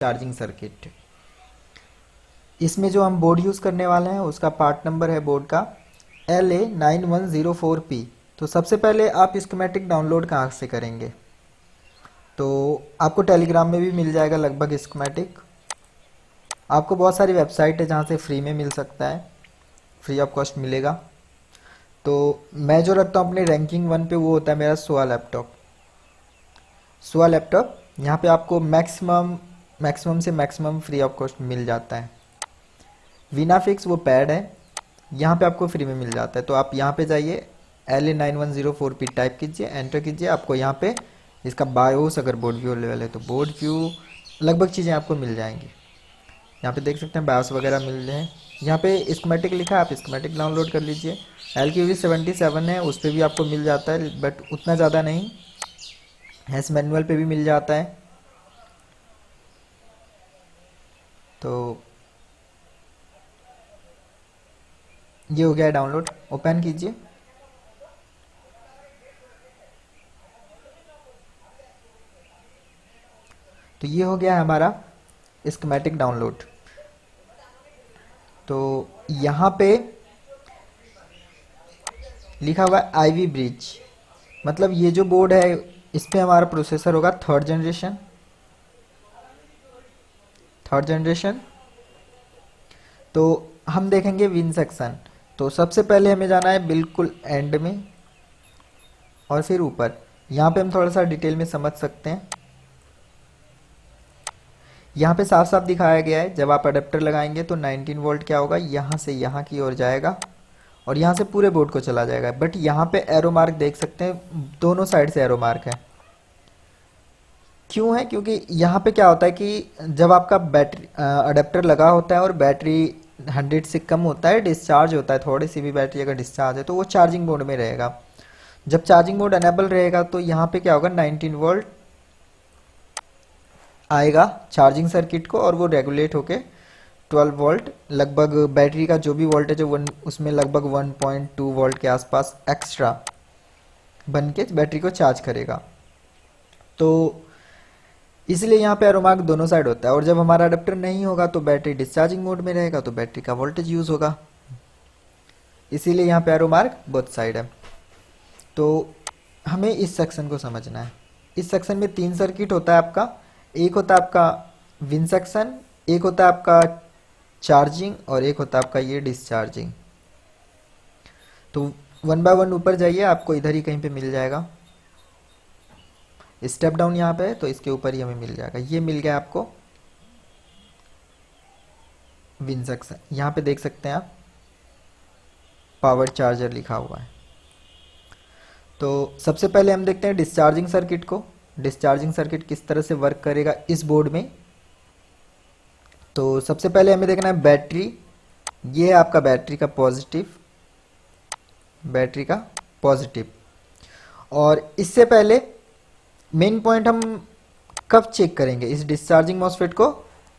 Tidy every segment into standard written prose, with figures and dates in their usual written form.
Charging circuit. इसमें जो हम बोर्ड यूज़ करने वाले हैं उसका पार्ट नंबर है बोर्ड का LA9104P। तो सबसे पहले आप स्कीमेटिक डाउनलोड कहाँ से करेंगे? तो आपको टेलीग्राम में भी मिल जाएगा लगभग स्कीमेटिक। आपको बहुत सारी वेबसाइट है जहाँ से फ्री में मिल सकता है, फ्री ऑफ कॉस्ट मिलेगा। तो मैं जो रखता हूँ अपने रैंकिंग 1 पे वो होता है मेरा सोआ लैपटॉप। सोआ लैपटॉप यहाँ पे आपको मैक्सिमम मैक्सिमम से मैक्सिमम फ्री ऑफ कॉस्ट मिल जाता है। वीनाफिक्स वो पैड है, यहाँ पे आपको फ्री में मिल जाता है। तो आप यहाँ पे जाइए, LA9104P टाइप कीजिए, एंटर कीजिए। आपको यहाँ पे इसका बायोस अगर बोर्ड व्यू लेवल है तो बोर्ड व्यू लगभग चीज़ें आपको मिल जाएंगी। यहाँ पे देख सकते हैं बायोस वगैरह मिल रहे हैं। यहाँ पे स्कीमेटिक लिखा है, आप स्कीमेटिक डाउनलोड कर लीजिए। LQV77 है, उस पर भी आपको मिल जाता है बट उतना ज़्यादा नहीं। हैस मैनुअल पे भी मिल जाता है। तो ये हो गया डाउनलोड, ओपन कीजिए। तो ये हो गया हमारा स्कीमेटिक डाउनलोड। तो यहाँ पे लिखा हुआ है आईवी ब्रिज, मतलब ये जो बोर्ड है इस पे हमारा प्रोसेसर होगा थर्ड जनरेशन। तो हम देखेंगे विन सेक्शन। तो सबसे पहले हमें जाना है बिल्कुल एंड में और फिर ऊपर। यहाँ पे हम थोड़ा सा डिटेल में समझ सकते हैं। यहाँ पे साफ साफ दिखाया गया है जब आप अडेप्टर लगाएंगे तो 19 वोल्ट क्या होगा, यहाँ से यहाँ की ओर जाएगा और यहाँ से पूरे बोर्ड को चला जाएगा। बट यहाँ पे एरो मार्क देख सकते हैं, दोनों साइड से एरो मार्क है। क्यों है? क्योंकि यहाँ पे क्या होता है कि जब आपका बैटरी अडेप्टर लगा होता है और बैटरी 100 से कम होता है, डिस्चार्ज होता है, थोड़ी सी भी बैटरी अगर डिस्चार्ज है तो वो चार्जिंग मोड में रहेगा। जब चार्जिंग मोड अनेबल रहेगा तो यहाँ पे क्या होगा, 19 वोल्ट आएगा चार्जिंग सर्किट को और वो रेगुलेट होके 12 वोल्ट लगभग बैटरी का जो भी वोल्टेज है उसमें लगभग 1.2 वोल्ट के आसपास एक्स्ट्रा बन के बैटरी को चार्ज करेगा। तो इसलिए यहाँ पे एरो मार्क दोनों साइड होता है। और जब हमारा अडेप्टर नहीं होगा तो बैटरी डिस्चार्जिंग मोड में रहेगा तो बैटरी का वोल्टेज यूज होगा, इसीलिए यहाँ पे एरो मार्क बोथ साइड है। तो हमें इस सेक्शन को समझना है। इस सेक्शन में 3 सर्किट होता है आपका। एक होता है आपका विन सेक्शन, एक होता है आपका चार्जिंग और एक होता है आपका ये डिस्चार्जिंग। तो वन बाय वन ऊपर जाइए, आपको इधर ही कहीं पे मिल जाएगा। स्टेप डाउन यहाँ पे है तो इसके ऊपर ही हमें मिल जाएगा। ये मिल गया आपको विन सेक्शन। यहाँ पे देख सकते हैं आप पावर चार्जर लिखा हुआ है। तो सबसे पहले हम देखते हैं डिस्चार्जिंग सर्किट को। डिस्चार्जिंग सर्किट किस तरह से वर्क करेगा इस बोर्ड में। तो सबसे पहले हमें देखना है बैटरी। ये है आपका बैटरी का पॉजिटिव। और इससे पहले मेन पॉइंट हम कब चेक करेंगे इस डिस्चार्जिंग मॉसफेट को,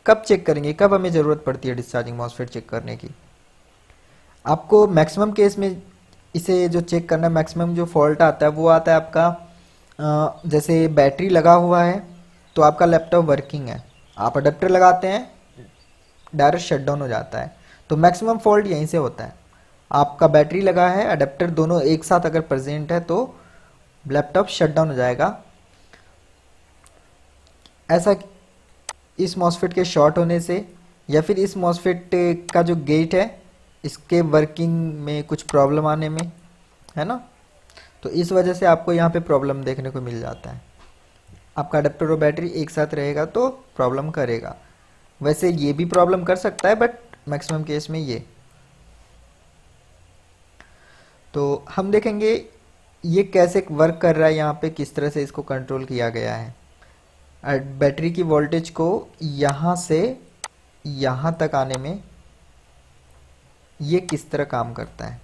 कब चेक करेंगे, कब हमें ज़रूरत पड़ती है डिस्चार्जिंग मॉसफेट चेक करने की। आपको मैक्सिमम केस में इसे जो चेक करना है, मैक्सिमम जो फॉल्ट आता है वो आता है आपका जैसे बैटरी लगा हुआ है तो आपका लैपटॉप वर्किंग है, आप अडेप्टर लगाते हैं डायरेक्ट शटडाउन हो जाता है। तो मैक्सिमम फॉल्ट यहीं से होता है। आपका बैटरी लगा है, अडेप्टर दोनों एक साथ अगर प्रेजेंट है तो लैपटॉप शटडाउन हो जाएगा। ऐसा इस मॉसफेट के शॉर्ट होने से या फिर इस मॉसफेट का जो गेट है इसके वर्किंग में कुछ प्रॉब्लम आने में, है ना। तो इस वजह से आपको यहाँ पे प्रॉब्लम देखने को मिल जाता है। आपका अडेप्टर और बैटरी एक साथ रहेगा तो प्रॉब्लम करेगा। वैसे ये भी प्रॉब्लम कर सकता है बट मैक्सिमम केस में ये। तो हम देखेंगे ये कैसे वर्क कर रहा है, यहाँ पे किस तरह से इसको कंट्रोल किया गया है। बैटरी की वोल्टेज को यहाँ से यहाँ तक आने में ये किस तरह काम करता है।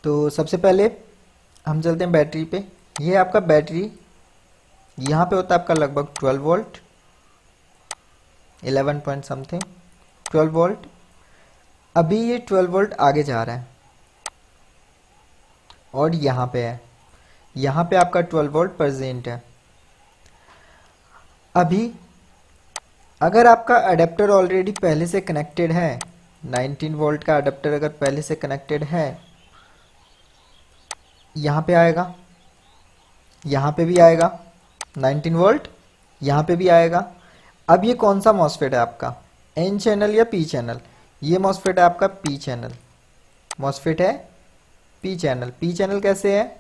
तो सबसे पहले हम चलते हैं बैटरी पे। ये आपका बैटरी, यहाँ पे होता है आपका लगभग 12 वोल्ट, 11 पॉइंट समथिंग 12 वोल्ट। अभी ये 12 वोल्ट आगे जा रहा है और यहाँ पे है, यहाँ पे आपका 12 वोल्ट प्रेजेंट है। अभी अगर आपका अडेप्टर ऑलरेडी पहले से कनेक्टेड है, 19 वोल्ट का अडेप्टर अगर पहले से कनेक्टेड है, यहाँ पे आएगा, यहाँ पे भी आएगा 19 वोल्ट, यहाँ पे भी आएगा। अब ये कौन सा मॉसफेट है आपका, एन चैनल या पी चैनल? ये मॉसफेट है आपका पी चैनल, मॉसफेट है पी चैनल। पी चैनल कैसे है,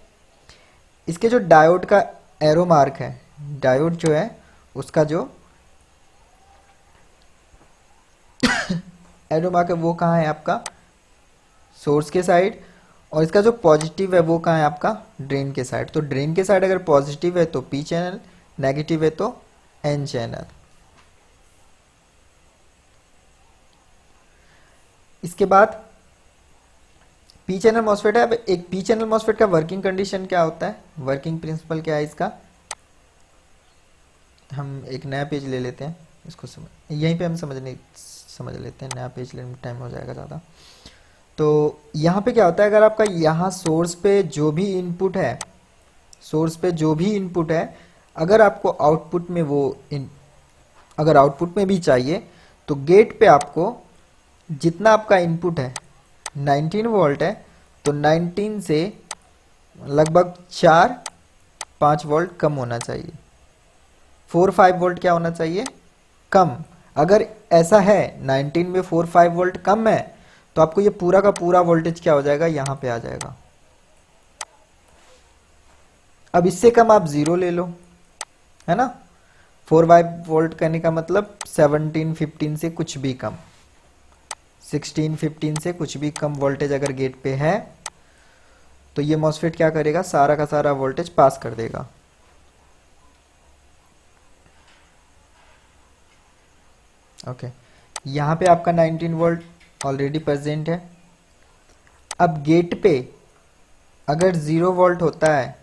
इसके जो डायोड का एरो मार्क है, डायोड जो है उसका जो एरो मार्क है वो कहाँ है आपका, सोर्स के साइड, और इसका जो पॉजिटिव है वो कहाँ है आपका, ड्रेन के साइड। तो ड्रेन के साइड अगर पॉजिटिव है तो पी चैनल, नेगेटिव है तो एन चैनल। इसके बाद पी चैनल मॉसफेट है। अब एक पी चैनल मॉसफेट का वर्किंग कंडीशन क्या होता है, वर्किंग प्रिंसिपल क्या है इसका, हम एक नया पेज ले लेते हैं, इसको यहीं पे हम समझ लेते हैं, नया पेज लेने में टाइम हो जाएगा ज़्यादा। तो यहाँ पे क्या होता है, अगर आपका यहाँ सोर्स पे जो भी इनपुट है, सोर्स पे जो भी इनपुट है, अगर आपको आउटपुट में वो अगर आउटपुट में भी चाहिए तो गेट पे आपको जितना आपका इनपुट है 19 वोल्ट है, तो 19 से लगभग 4-5 वोल्ट कम होना चाहिए, 4-5 वोल्ट क्या होना चाहिए, कम। अगर ऐसा है 19 में 4-5 वोल्ट कम है तो आपको ये पूरा का पूरा वोल्टेज क्या हो जाएगा, यहाँ पे आ जाएगा। अब इससे कम आप 0 ले लो, है ना। 4-5 वोल्ट कहने का मतलब 17-15 से कुछ भी कम, 16-15 से कुछ भी कम वोल्टेज अगर गेट पे है तो ये मॉसफेट क्या करेगा, सारा का सारा वोल्टेज पास कर देगा। ओके, यहाँ पे आपका 19 वोल्ट ऑलरेडी प्रेजेंट है। अब गेट पे अगर 0 वोल्ट होता है,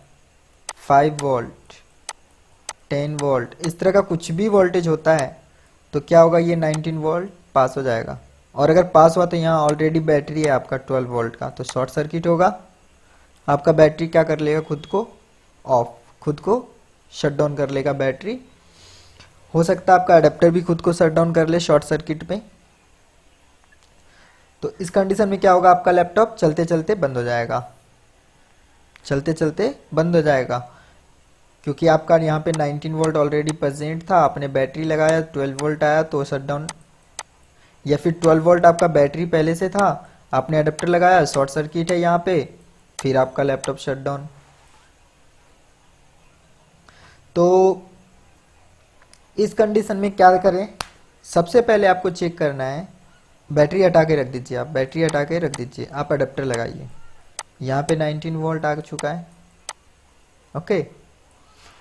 5 वोल्ट, 10 वोल्ट, इस तरह का कुछ भी वोल्टेज होता है तो क्या होगा, ये 19 वोल्ट पास हो जाएगा। और अगर पास हुआ तो यहाँ ऑलरेडी बैटरी है आपका 12 वोल्ट का, तो शॉर्ट सर्किट होगा, आपका बैटरी क्या कर लेगा, खुद को ऑफ, खुद को शट डाउन कर लेगा बैटरी। हो सकता है आपका अडेप्टर भी खुद को शट डाउन कर ले शॉर्ट सर्किट में। तो इस कंडीशन में क्या होगा, आपका लैपटॉप चलते चलते बंद हो जाएगा, चलते चलते बंद हो जाएगा, क्योंकि आपका यहाँ पे 19 वोल्ट ऑलरेडी प्रेजेंट था, आपने बैटरी लगाया, 12 वोल्ट आया तो शट डाउन, या फिर 12 वोल्ट आपका बैटरी पहले से था, आपने अडेप्टर लगाया, शॉर्ट सर्किट है यहाँ पे, फिर आपका लैपटॉप शट डाउन। तो इस कंडीशन में क्या करें, सबसे पहले आपको चेक करना है, बैटरी हटा के रख दीजिए, आप बैटरी हटा के रख दीजिए, आप अडेप्टर लगाइए। यहाँ पे 19 वोल्ट आ चुका है। ओके,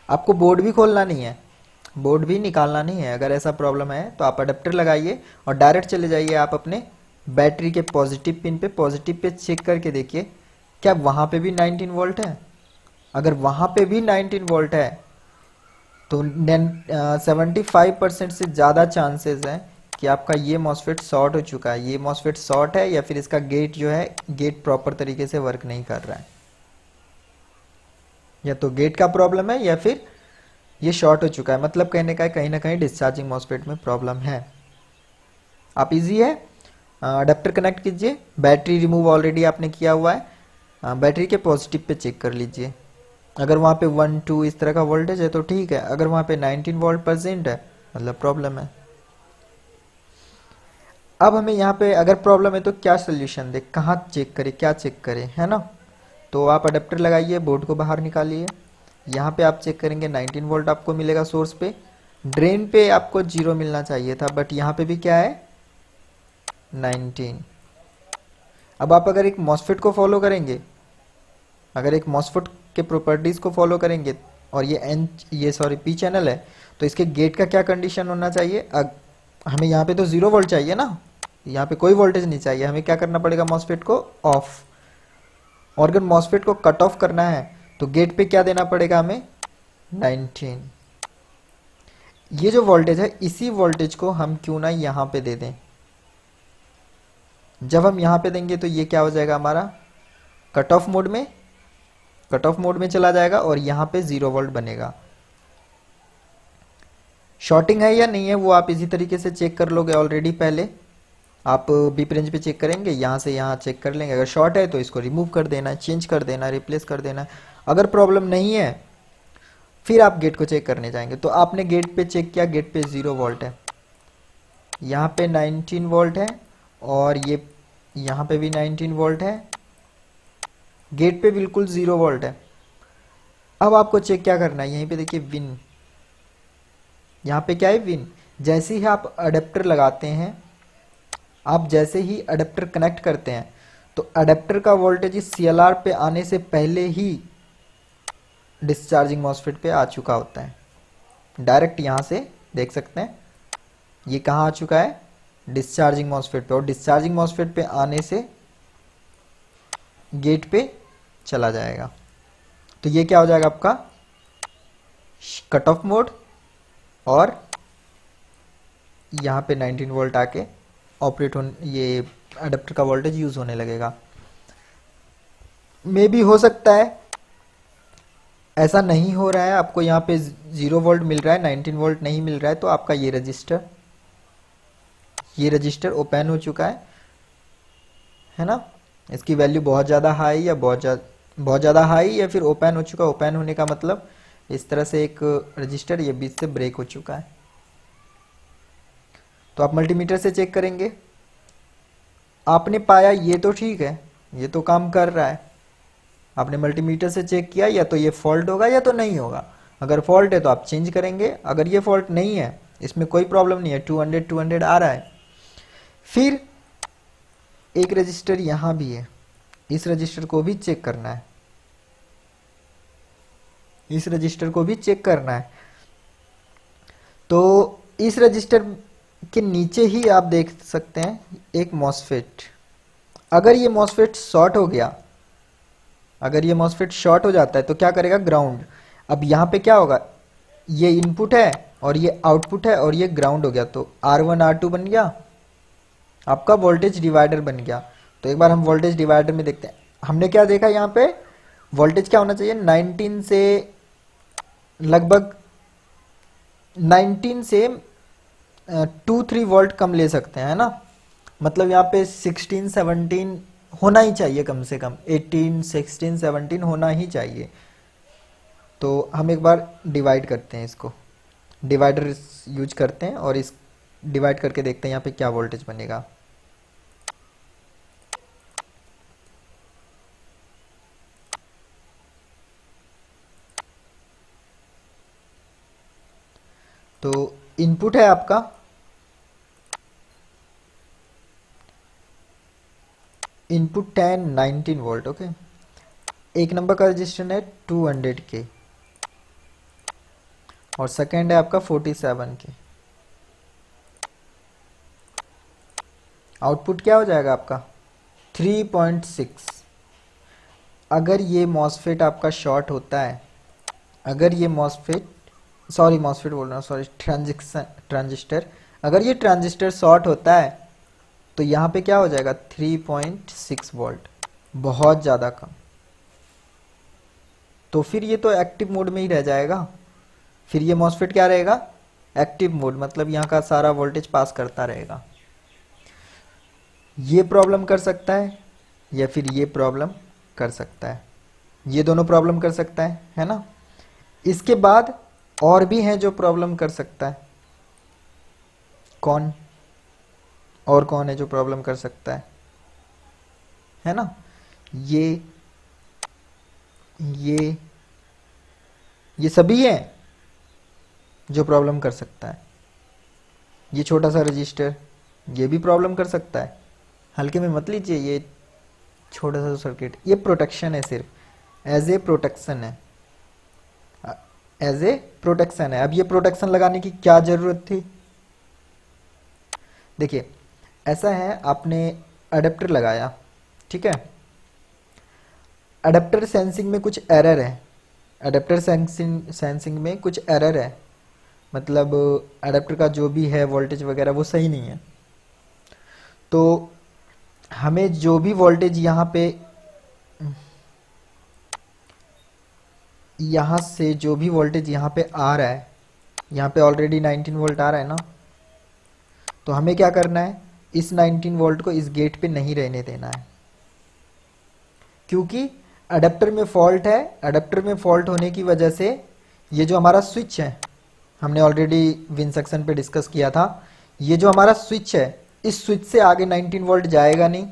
आपको बोर्ड भी खोलना नहीं है, बोर्ड भी निकालना नहीं है। अगर ऐसा प्रॉब्लम है तो आप अडेप्टर लगाइए और डायरेक्ट चले जाइए आप अपने बैटरी के पॉजिटिव पिन पे, पॉजिटिव पे चेक करके देखिए क्या वहाँ पे भी 19 वोल्ट है। अगर वहाँ पे भी 19 वोल्ट है तो 75% से ज़्यादा चांसेस हैं कि आपका ये मॉसफेट शॉर्ट हो चुका है, ये मॉसफेट शॉर्ट है, या फिर इसका गेट जो है, गेट प्रॉपर तरीके से वर्क नहीं कर रहा है, या तो गेट का प्रॉब्लम है या फिर ये शॉर्ट हो चुका है। मतलब कहने का है कहीं ना कहीं डिस्चार्जिंग मॉसफेट में प्रॉब्लम है। आप इजी है, अडेप्टर कनेक्ट कीजिए, बैटरी रिमूव ऑलरेडी आपने किया हुआ है, बैटरी के पॉजिटिव पे चेक कर लीजिए, अगर वहाँ पे 1-2 इस तरह का वोल्टेज है तो ठीक है, अगर वहाँ पे 19 वोल्ट परसेंट है मतलब प्रॉब्लम है। अब हमें यहाँ पे अगर प्रॉब्लम है तो क्या सोल्यूशन दे, कहाँ चेक करें, क्या चेक करें, है ना। तो आप अडेप्टर लगाइए, बोर्ड को बाहर निकालिए, यहाँ पे आप चेक करेंगे 19 वोल्ट आपको मिलेगा सोर्स पे, ड्रेन पे आपको 0 मिलना चाहिए था, बट यहाँ पे भी क्या है 19। अब आप अगर एक मॉसफेट को फॉलो करेंगे, अगर एक मॉसफेट के प्रॉपर्टीज को फॉलो करेंगे और ये सॉरी पी चैनल है, तो इसके गेट का क्या कंडीशन होना चाहिए, हमें यहाँ पे तो 0 वोल्ट चाहिए ना, यहाँ पे कोई वोल्टेज नहीं चाहिए, हमें क्या करना पड़ेगा, मॉसफेट को ऑफ। और अगर मॉसफेट को कट ऑफ करना है तो गेट पे क्या देना पड़ेगा हमें, 19। ये जो वोल्टेज है इसी वोल्टेज को हम क्यों ना यहाँ पे दे दें। जब हम यहाँ पे देंगे तो ये क्या हो जाएगा हमारा, कट ऑफ मोड में, कट ऑफ मोड में चला जाएगा और यहाँ पे 0 वोल्ट बनेगा। शॉर्टिंग है या नहीं है वो आप इसी तरीके से चेक कर लोगे ऑलरेडी। पहले आप बीप रेंज पे चेक करेंगे, यहाँ से यहाँ चेक कर लेंगे। अगर शॉर्ट है तो इसको रिमूव कर देना है, चेंज कर देना है, रिप्लेस कर देना है। अगर प्रॉब्लम नहीं है फिर आप गेट को चेक करने जाएंगे। तो आपने गेट पे चेक किया, गेट पे 0 वोल्ट है, यहाँ पे 19 वोल्ट है और ये यहाँ पे भी 19 वोल्ट है, गेट पे बिल्कुल 0 वोल्ट है। अब आपको चेक क्या करना है, यहीं पे देखिए विन, यहाँ पे क्या है विन। जैसे ही आप अडेप्टर लगाते हैं, आप जैसे ही अडेप्टर कनेक्ट करते हैं तो अडेप्टर का वोल्टेज इस CLR पे आने से पहले ही डिस्चार्जिंग मॉसफेट पे आ चुका होता है। डायरेक्ट यहाँ से देख सकते हैं ये कहाँ आ चुका है, डिस्चार्जिंग मॉसफेट पे, और डिस्चार्जिंग मॉसफेट पे आने से गेट पे चला जाएगा। तो ये क्या हो जाएगा आपका कट ऑफ मोड, और यहाँ पे 19 वोल्ट आके ऑपरेट होने, ये अडेप्टर का वोल्टेज यूज होने लगेगा। मे भी हो सकता है ऐसा नहीं हो रहा है, आपको यहाँ पे 0 वोल्ट मिल रहा है, 19 वोल्ट नहीं मिल रहा है, तो आपका ये रजिस्टर ओपन हो चुका है ना। इसकी वैल्यू बहुत ज़्यादा हाई या बहुत ज़्यादा हाई, या फिर ओपन हो चुका। ओपन होने का मतलब इस तरह से एक रजिस्टर ये बीच से ब्रेक हो चुका है। तो आप मल्टीमीटर से चेक करेंगे, आपने पाया ये तो ठीक है, ये तो काम कर रहा है। आपने मल्टीमीटर से चेक किया, या तो ये फॉल्ट होगा या तो नहीं होगा। अगर फॉल्ट है तो आप चेंज करेंगे, अगर ये फॉल्ट नहीं है, इसमें कोई प्रॉब्लम नहीं है, 200 आ रहा है। फिर एक रजिस्टर यहाँ भी है, इस रजिस्टर को भी चेक करना है, इस रजिस्टर को भी चेक करना है। तो इस रजिस्टर के नीचे ही आप देख सकते हैं एक मॉसफेट। अगर ये मॉसफेट शॉर्ट हो गया, अगर ये मॉसफेट शॉर्ट हो जाता है तो क्या करेगा, ग्राउंड। अब यहाँ पे क्या होगा, ये इनपुट है और ये आउटपुट है और ये ग्राउंड हो गया, तो R1 R2 बन गया, आपका वोल्टेज डिवाइडर बन गया। तो एक बार हम वोल्टेज डिवाइडर में देखते हैं, हमने क्या देखा यहाँ पे, वोल्टेज क्या होना चाहिए, 19 से लगभग 19 से 2-3 वोल्ट कम ले सकते हैं, है ना। मतलब यहाँ पे 16-17 होना ही चाहिए, कम से कम 18-16-17 होना ही चाहिए। तो हम एक बार डिवाइड करते हैं, इसको डिवाइडर यूज करते हैं और इस डिवाइड करके देखते हैं यहाँ पे क्या वोल्टेज बनेगा। तो इनपुट है आपका इनपुट 19 वोल्ट, ओके। एक नंबर का रजिस्टर है 200 के और सेकंड है आपका 47 के। आउटपुट क्या हो जाएगा आपका 3.6। अगर ये मॉसफेट आपका शॉर्ट होता है, अगर ये मॉसफेट बोल रहा हूँ, सॉरी, ट्रांजिस्टर, अगर ये ट्रांजिस्टर शॉर्ट होता है तो यहाँ पे क्या हो जाएगा 3.6 वोल्ट, बहुत ज़्यादा कम। तो फिर ये तो एक्टिव मोड में ही रह जाएगा। फिर ये मॉसफेट क्या रहेगा, एक्टिव मोड, मतलब यहाँ का सारा वोल्टेज पास करता रहेगा। ये प्रॉब्लम कर सकता है या फिर ये प्रॉब्लम कर सकता है, ये दोनों प्रॉब्लम कर सकता है ना। इसके बाद और भी हैं जो प्रॉब्लम कर सकता है। कौन है जो प्रॉब्लम कर सकता है ना। ये सभी हैं जो प्रॉब्लम कर सकता है। ये छोटा सा रजिस्टर ये भी प्रॉब्लम कर सकता है, हल्के में मत लीजिए। ये छोटा सा सर्किट, ये प्रोटेक्शन है, सिर्फ एज ए प्रोटेक्शन है, एज ए प्रोटेक्शन है। अब ये प्रोटेक्शन लगाने की क्या जरूरत थी, देखिए ऐसा है, आपने अडेप्टर लगाया, ठीक है, अडेप्टर सेंसिंग में कुछ एरर है, अडेप्टर सेंसिंग में कुछ एरर है, मतलब अडेप्टर का जो भी है वोल्टेज वगैरह वो सही नहीं है। तो हमें जो भी वोल्टेज यहाँ से जो भी वोल्टेज यहाँ पे आ रहा है, यहाँ पे ऑलरेडी 19 वोल्ट आ रहा है ना, तो हमें क्या करना है, इस 19 वोल्ट को इस गेट पे नहीं रहने देना है, क्योंकि अडेप्टर में फॉल्ट है। अडेप्टर में फॉल्ट होने की वजह से ये जो हमारा स्विच है, हमने ऑलरेडी विन सेक्शन पे डिस्कस किया था, ये जो हमारा स्विच है, इस स्विच से आगे 19 वोल्ट जाएगा नहीं।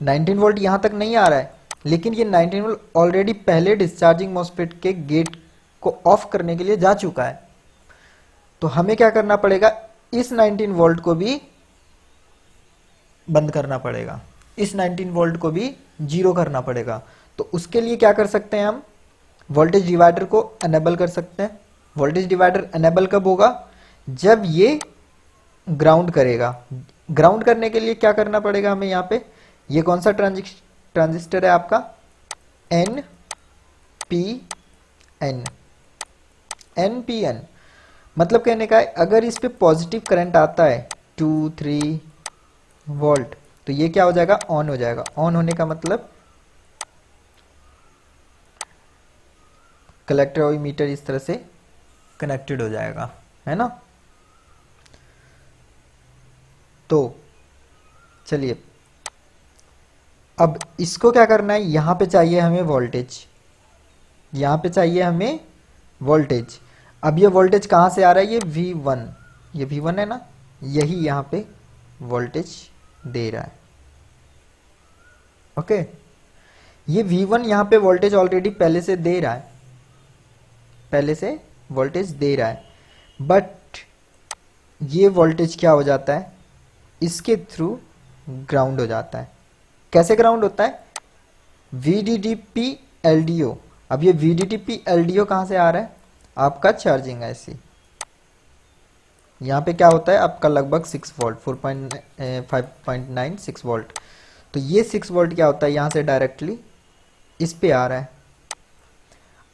19 वोल्ट यहाँ तक नहीं आ रहा है, लेकिन ये 19 वोल्ट ऑलरेडी पहले डिस्चार्जिंग मॉसफेट के गेट को ऑफ करने के लिए जा चुका है। तो हमें क्या करना पड़ेगा, इस 19 वोल्ट को भी बंद करना पड़ेगा, इस 19 वोल्ट को भी जीरो करना पड़ेगा। तो उसके लिए क्या कर सकते हैं, हम वोल्टेज डिवाइडर को अनेबल कर सकते हैं। वोल्टेज डिवाइडर अनेबल कब होगा, जब ये ग्राउंड करेगा। ग्राउंड करने के लिए क्या करना पड़ेगा हमें, यहाँ पे ये कौन सा ट्रांजिस्टर है आपका, एन पी एन, मतलब कहने का है अगर इस पे पॉजिटिव करंट आता है 2-3 वोल्ट, तो ये क्या हो जाएगा, ऑन हो जाएगा। ऑन होने का मतलब कलेक्टर और मीटर इस तरह से कनेक्टेड हो जाएगा, है ना। तो चलिए अब इसको क्या करना है, यहां पे चाहिए हमें वोल्टेज, यहां पे चाहिए हमें वोल्टेज। अब ये वोल्टेज कहां से आ रहा है, ये V1, ये V1 है ना, यही यहां पे वोल्टेज दे रहा है। ओके, ये V1 यहां पे वोल्टेज ऑलरेडी पहले से दे रहा है, पहले से वोल्टेज दे रहा है, बट ये वोल्टेज क्या हो जाता है, इसके थ्रू ग्राउंड हो जाता है। कैसे ग्राउंड होता है, VDDP LDO। अब ये VDDP LDO कहां से आ रहा है, आपका चार्जिंग IC। यहाँ पे क्या होता है आपका लगभग 6 वोल्ट, 5.96 वोल्ट। तो ये 6 वोल्ट क्या होता है, यहाँ से डायरेक्टली इस पे आ रहा है।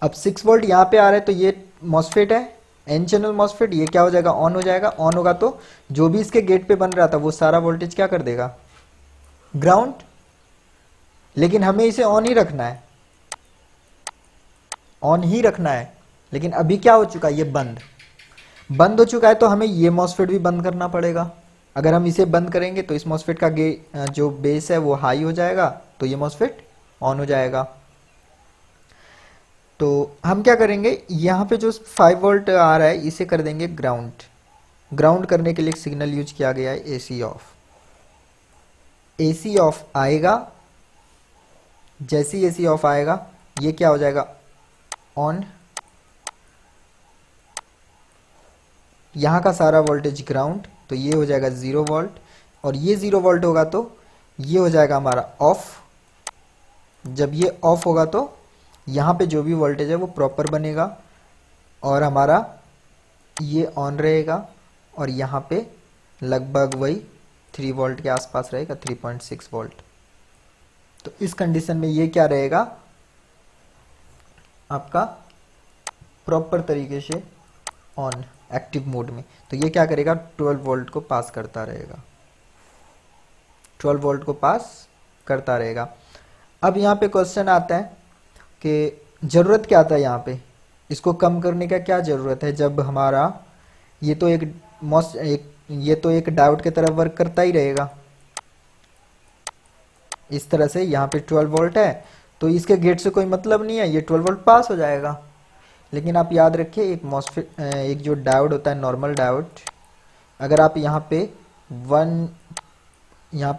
अब 6 वोल्ट यहाँ पे आ रहा है, तो ये मॉसफेट है, एन चैनल मॉसफेट, ये क्या हो जाएगा, ऑन हो जाएगा। ऑन होगा तो जो भी इसके गेट पे बन रहा था वो सारा वोल्टेज क्या कर देगा, ग्राउंड। लेकिन हमें इसे ऑन ही रखना है, ऑन ही रखना है। लेकिन अभी क्या हो चुका है, ये बंद हो चुका है, तो हमें ये मॉसफेट भी बंद करना पड़ेगा। अगर हम इसे बंद करेंगे तो इस मॉसफेट का जो बेस है वो हाई हो जाएगा, तो ये मॉसफेट ऑन हो जाएगा। तो हम क्या करेंगे, यहाँ पे जो 5 वोल्ट आ रहा है इसे कर देंगे ग्राउंड। ग्राउंड करने के लिए एक सिग्नल यूज किया गया है AC ऑफ। AC ऑफ आएगा, जैसे ही AC ऑफ आएगा ये क्या हो जाएगा, ऑन। यहाँ का सारा वोल्टेज ग्राउंड, तो ये हो जाएगा 0 वोल्ट, और ये 0 वोल्ट होगा तो ये हो जाएगा हमारा ऑफ। जब ये ऑफ होगा तो यहाँ पे जो भी वोल्टेज है वो प्रॉपर बनेगा, और हमारा ये ऑन रहेगा, और यहाँ पे लगभग वही 3 वोल्ट के आसपास रहेगा, 3.6 वोल्ट। तो इस कंडीशन में ये क्या रहेगा, आपका प्रॉपर तरीके से ऑन, एक्टिव मोड में। तो ये क्या करेगा, 12 वोल्ट को पास करता रहेगा, 12 वोल्ट को पास करता रहेगा। अब यहाँ पे क्वेश्चन आता है कि ज़रूरत क्या था यहाँ पे, इसको कम करने का क्या ज़रूरत है, जब हमारा ये तो ये तो एक डायोड की तरह वर्क करता ही रहेगा। इस तरह से यहाँ पे 12 वोल्ट है, तो इसके गेट से कोई मतलब नहीं है, ये 12 वोल्ट पास हो जाएगा। लेकिन आप याद रखिए, एक जो डायोड होता है, नॉर्मल डायोड, अगर आप यहाँ पे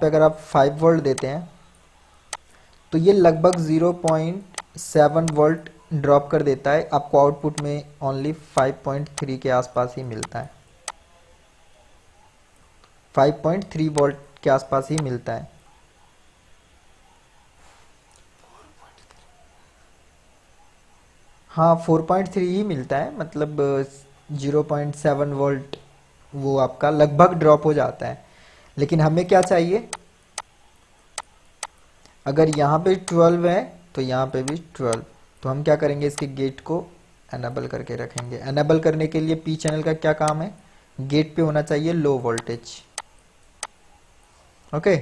अगर आप 5 वोल्ट देते हैं तो ये लगभग 0.7 वोल्ट ड्रॉप कर देता है, आपको आउटपुट में ओनली 5.3 के आसपास ही मिलता है, 5.3 वोल्ट के आसपास ही मिलता है। हाँ 4.3 ही मिलता है, मतलब 0.7 वोल्ट वो आपका लगभग ड्रॉप हो जाता है। लेकिन हमें क्या चाहिए, अगर यहाँ पे 12 है तो यहाँ पे भी 12, तो हम क्या करेंगे, इसके गेट को एनेबल करके रखेंगे। एनेबल करने के लिए पी चैनल का क्या काम है, गेट पे होना चाहिए लो वोल्टेज। ओके,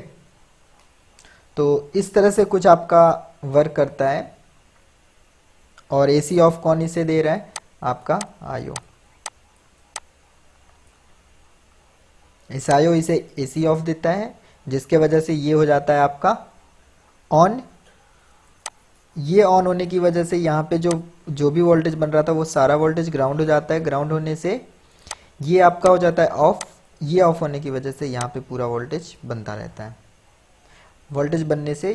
तो इस तरह से कुछ आपका वर्क करता है। और एसी ऑफ कौन इसे दे रहा है, आपका आईओ। इस आईओ इसे एसी ऑफ देता है, जिसके वजह से ये हो जाता है आपका ऑन। ये ऑन होने की वजह से यहाँ पे जो जो भी वोल्टेज बन रहा था वो सारा वोल्टेज ग्राउंड हो जाता है। ग्राउंड होने से ये आपका हो जाता है ऑफ। ये ऑफ होने की वजह से यहाँ पे पूरा वोल्टेज बनता रहता है। वोल्टेज बनने से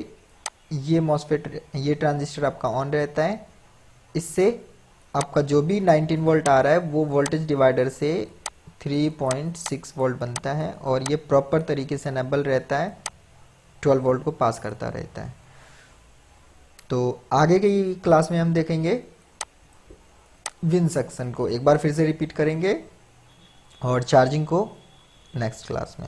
ये मॉसफेट, ये ट्रांजिस्टर आपका ऑन रहता है। इससे आपका जो भी 19 वोल्ट आ रहा है वो वोल्टेज डिवाइडर से 3.6 वोल्ट बनता है, और ये प्रॉपर तरीके से एनेबल रहता है, 12 वोल्ट को पास करता रहता है। तो आगे की क्लास में हम देखेंगे विन सेक्शन को, एक बार फिर से रिपीट करेंगे, और चार्जिंग को नेक्स्ट क्लास में।